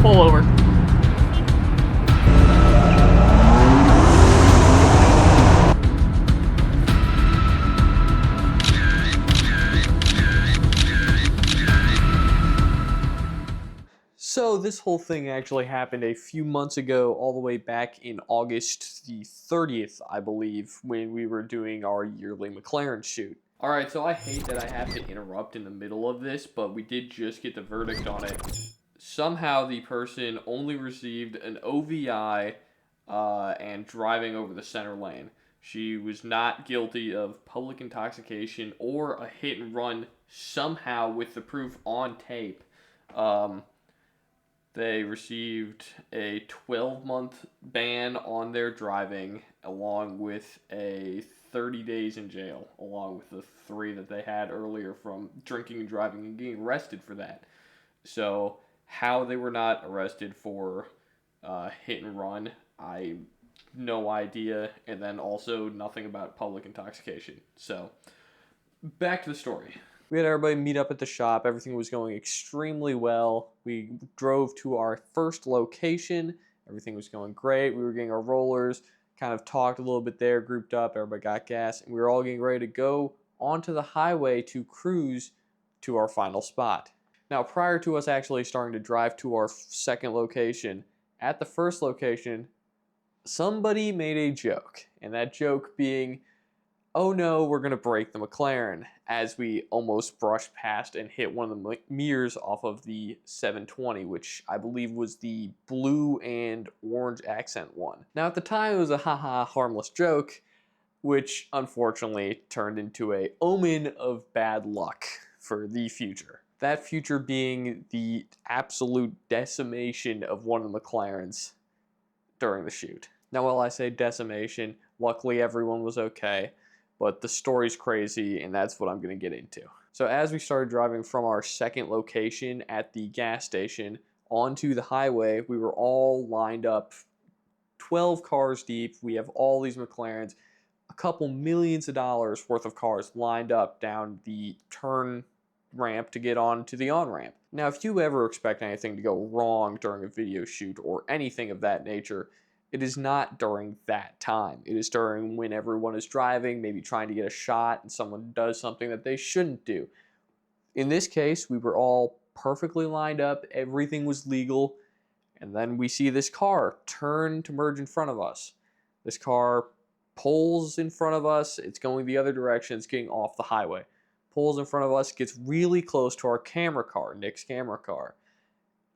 pull over. So this whole thing actually happened a few months ago, all the way back in August the 30th, I believe, when we were doing our yearly McLaren shoot. Alright, so I hate that I have to interrupt in the middle of this, but we did just get the verdict on it. Somehow the person only received an OVI and driving over the center lane. She was not guilty of public intoxication or a hit and run somehow with the proof on tape. They received a 12-month ban on their driving, along with a 30 days in jail, along with the 3 that they had earlier from drinking and driving and getting arrested for that. So how they were not arrested for hit and run, I no idea, and then also nothing about public intoxication. So back to the story. We had everybody meet up at the shop. Everything was going extremely well. We drove to our first location. Everything was going great. We were getting our rollers, kind of talked a little bit there, grouped up. Everybody got gas, and we were all getting ready to go onto the highway to cruise to our final spot. Now, prior to us actually starting to drive to our second location, at the first location, somebody made a joke, and that joke being, oh no, we're going to break the McLaren, as we almost brushed past and hit one of the mirrors off of the 720, which I believe was the blue and orange accent one. Now at the time it was a haha harmless joke, which unfortunately turned into a omen of bad luck for the future. That future being the absolute decimation of one of the McLarens during the shoot. Now while I say decimation, luckily everyone was okay. But the story's crazy, and that's what I'm going to get into. So as we started driving from our second location at the gas station onto the highway, we were all lined up 12 cars deep. We have all these McLarens, a couple millions of dollars worth of cars lined up down the turn ramp to get onto the on-ramp. Now, if you ever expect anything to go wrong during a video shoot or anything of that nature, it is not during that time. It is during when everyone is driving, maybe trying to get a shot, and someone does something that they shouldn't do. In this case, we were all perfectly lined up, everything was legal, and then we see this car turn to merge in front of us. This car pulls in front of us, it's going the other direction, it's getting off the highway. Pulls in front of us, gets really close to our camera car, Nick's camera car.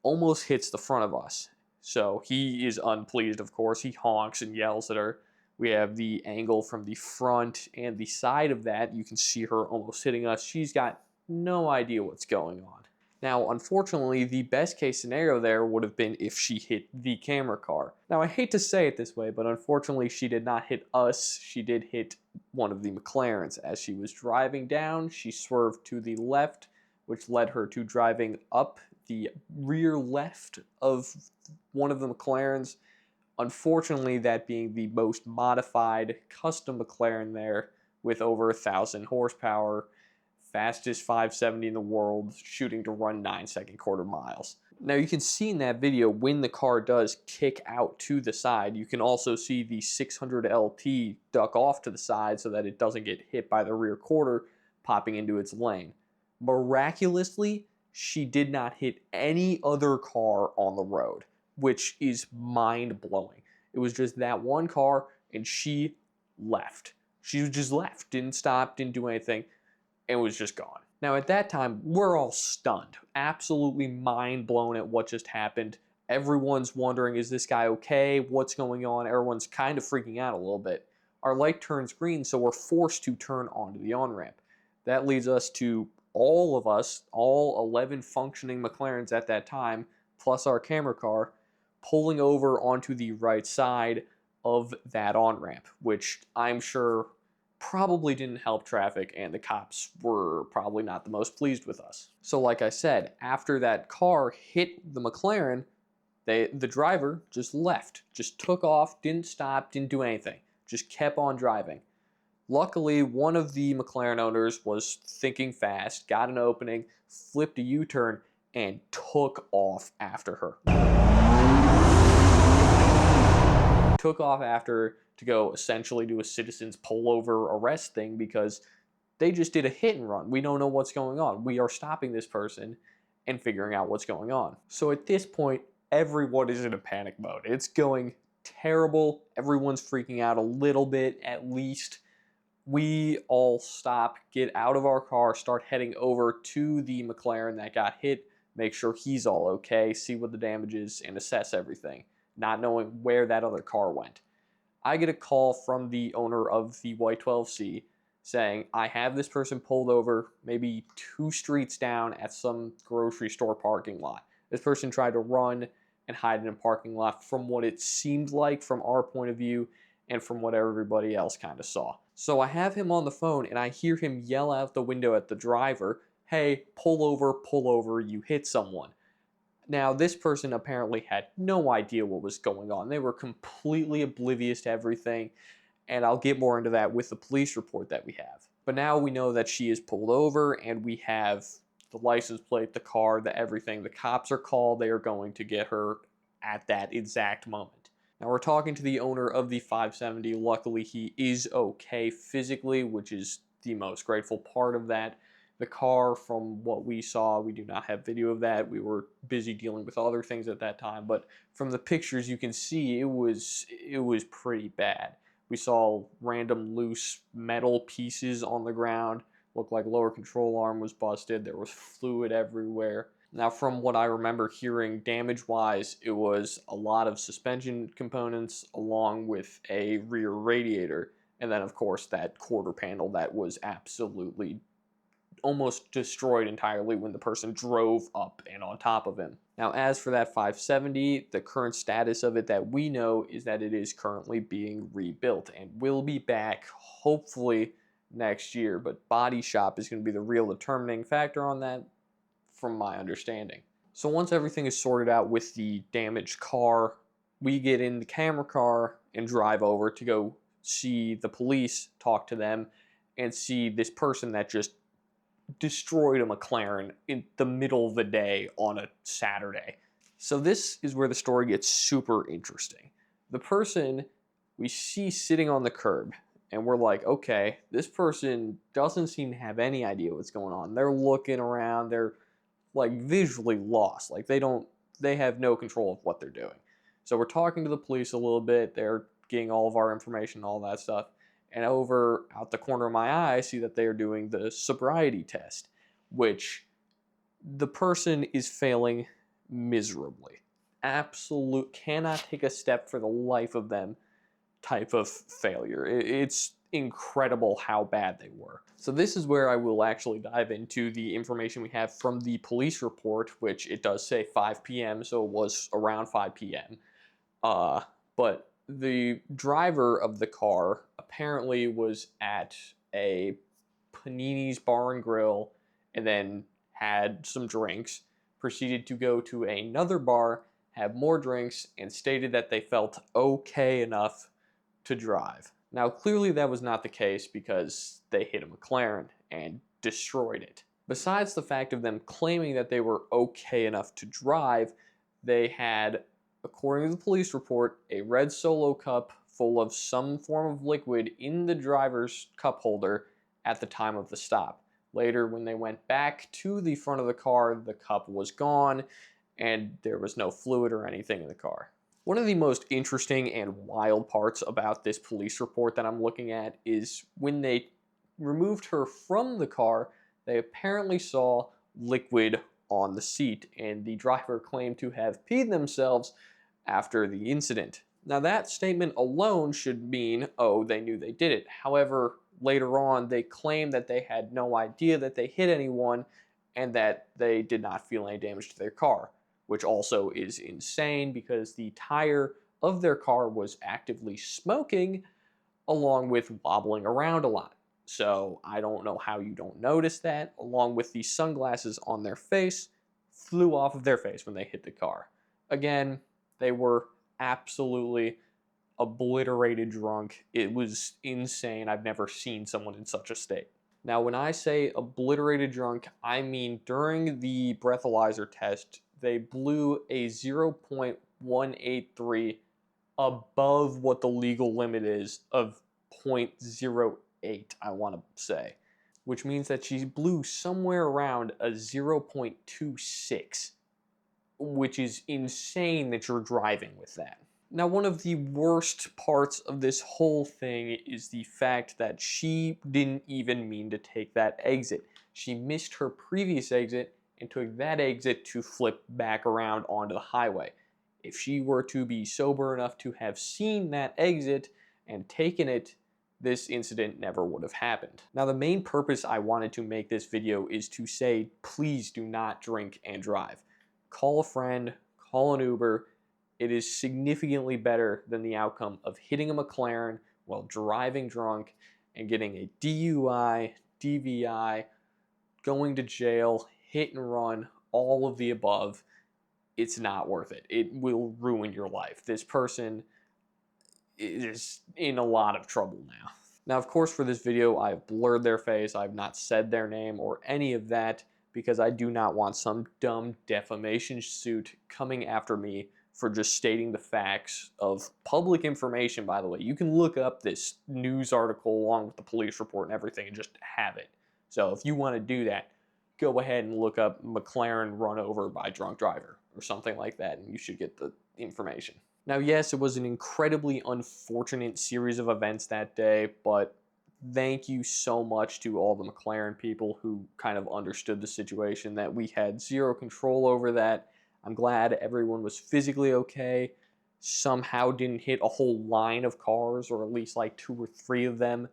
Almost hits the front of us. So he is unpleased, of course. He honks and yells at her. We have the angle from the front and the side of that. You can see her almost hitting us. She's got no idea what's going on. Now, unfortunately, the best case scenario there would have been if she hit the camera car. Now, I hate to say it this way, but unfortunately, she did not hit us. She did hit one of the McLarens. As she was driving down, she swerved to the left, which led her to driving up the rear left of one of the McLarens. Unfortunately, that being the most modified custom McLaren there with over 1,000 horsepower, fastest 570 in the world, shooting to run 9-second quarter miles. Now you can see in that video when the car does kick out to the side, you can also see the 600 LT duck off to the side so that it doesn't get hit by the rear quarter popping into its lane. Miraculously, she did not hit any other car on the road, which is mind-blowing. It was just that one car, and she left. She just left, didn't stop, didn't do anything, and was just gone. Now at that time, we're all stunned, absolutely mind-blown at what just happened. Everyone's wondering, is this guy okay? What's going on? Everyone's kind of freaking out a little bit. Our light turns green, so we're forced to turn onto the on-ramp. That leads us to all of us, all 11 functioning McLarens at that time, plus our camera car, pulling over onto the right side of that on-ramp, which I'm sure probably didn't help traffic, and the cops were probably not the most pleased with us. So like I said, after that car hit the McLaren, the driver just left, just took off, didn't stop, didn't do anything, just kept on driving. Luckily, one of the McLaren owners was thinking fast, got an opening, flipped a U-turn, and took off after her. took off after to go essentially do a citizen's pullover arrest thing because they just did a hit and run. We don't know what's going on. We are stopping this person and figuring out what's going on. So at this point, everyone is in a panic mode. It's going terrible. Everyone's freaking out a little bit at least. We all stop, get out of our car, start heading over to the McLaren that got hit, make sure he's all okay, see what the damage is, and assess everything, not knowing where that other car went. I get a call from the owner of the White 12C saying, I have this person pulled over maybe 2 streets down at some grocery store parking lot. This person tried to run and hide in a parking lot from what it seemed like from our point of view and from what everybody else kind of saw. So I have him on the phone and I hear him yell out the window at the driver, hey, pull over, you hit someone. Now, this person apparently had no idea what was going on. They were completely oblivious to everything, and I'll get more into that with the police report that we have. But now we know that she is pulled over, and we have the license plate, the car, the everything. The cops are called. They are going to get her at that exact moment. Now, we're talking to the owner of the 570. Luckily, he is okay physically, which is the most grateful part of that. The car, from what we saw, we do not have video of that. We were busy dealing with other things at that time, but from the pictures you can see it was pretty bad. We saw random loose metal pieces on the ground. Looked like lower control arm was busted. There was fluid everywhere. Now, from what I remember hearing damage-wise, it was a lot of suspension components along with a rear radiator, and then of course that quarter panel that was absolutely almost destroyed entirely when the person drove up and on top of him. Now, as for that 570, the current status of it that we know is that it is currently being rebuilt and will be back hopefully next year, but body shop is going to be the real determining factor on that from my understanding. So once everything is sorted out with the damaged car, we get in the camera car and drive over to go see the police, talk to them, and see this person that just destroyed a McLaren in the middle of the day on a Saturday. So this is where the story gets super interesting. The person we see sitting on the curb, and we're like, okay, this person doesn't seem to have any idea what's going on. They're looking around, they're like visually lost. Like they have no control of what they're doing. So we're talking to the police a little bit. They're getting all of our information, all that stuff. And over out the corner of my eye, I see that they are doing the sobriety test, which the person is failing miserably. Absolute, cannot take a step for the life of them type of failure. It's incredible how bad they were. So this is where I will actually dive into the information we have from the police report, which it does say 5 p.m., so it was around 5 p.m. But the driver of the car apparently was at a Panini's Bar and Grill and then had some drinks, proceeded to go to another bar, have more drinks, and stated that they felt okay enough to drive. Now, clearly that was not the case because they hit a McLaren and destroyed it. Besides the fact of them claiming that they were okay enough to drive, they had, according to the police report, a red Solo cup full of some form of liquid in the driver's cup holder at the time of the stop. Later, when they went back to the front of the car, the cup was gone and there was no fluid or anything in the car. One of the most interesting and wild parts about this police report that I'm looking at is when they removed her from the car, they apparently saw liquid on the seat, and the driver claimed to have peed themselves after the incident. Now, that statement alone should mean, oh, they knew they did it. However, later on, they claimed that they had no idea that they hit anyone and that they did not feel any damage to their car, which also is insane because the tire of their car was actively smoking along with wobbling around a lot. So I don't know how you don't notice that, along with the sunglasses on their face flew off of their face when they hit the car. Again, they were absolutely obliterated drunk. It was insane. I've never seen someone in such a state. Now, when I say obliterated drunk, I mean during the breathalyzer test, they blew a 0.183 above what the legal limit is of 0.08, I want to say, which means that she blew somewhere around a 0.26, which is insane that you're driving with that. Now, one of the worst parts of this whole thing is the fact that she didn't even mean to take that exit. She missed her previous exit and took that exit to flip back around onto the highway. If she were to be sober enough to have seen that exit and taken it, this incident never would have happened. Now, the main purpose I wanted to make this video is to say, please do not drink and drive. Call a friend, call an Uber. It is significantly better than the outcome of hitting a McLaren while driving drunk and getting a DUI, DVI, going to jail, hit and run, all of the above. It's not worth it. It will ruin your life. This person is in a lot of trouble now. Now, of course, for this video, I've blurred their face. I've not said their name or any of that because I do not want some dumb defamation suit coming after me for just stating the facts of public information, by the way. You can look up this news article along with the police report and everything and just have it. So if you want to do that, go ahead and look up McLaren run over by drunk driver or something like that, and you should get the information. Now, yes, it was an incredibly unfortunate series of events that day, but thank you so much to all the McLaren people who kind of understood the situation, that we had zero control over that. I'm glad everyone was physically okay, somehow didn't hit a whole line of cars, or at least like 2 or 3 of them,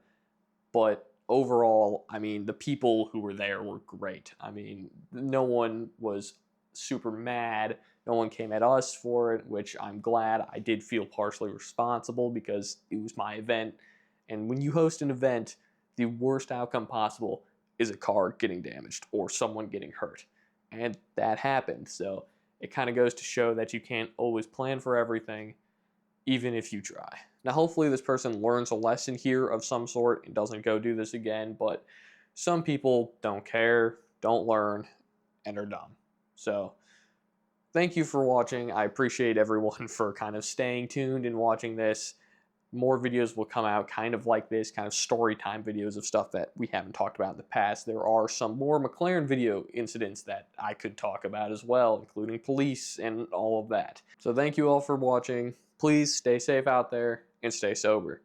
but overall, I mean, the people who were there were great. I mean, no one was super mad. No one came at us for it, which I'm glad. I did feel partially responsible because it was my event. And when you host an event, the worst outcome possible is a car getting damaged or someone getting hurt. And that happened. So it kind of goes to show that you can't always plan for everything, even if you try. Now, hopefully this person learns a lesson here of some sort and doesn't go do this again, but some people don't care, don't learn, and are dumb. So thank you for watching. I appreciate everyone for kind of staying tuned and watching this. More videos will come out kind of like this, kind of story time videos of stuff that we haven't talked about in the past. There are some more McLaren video incidents that I could talk about as well, including police and all of that. So thank you all for watching. Please stay safe out there and stay sober.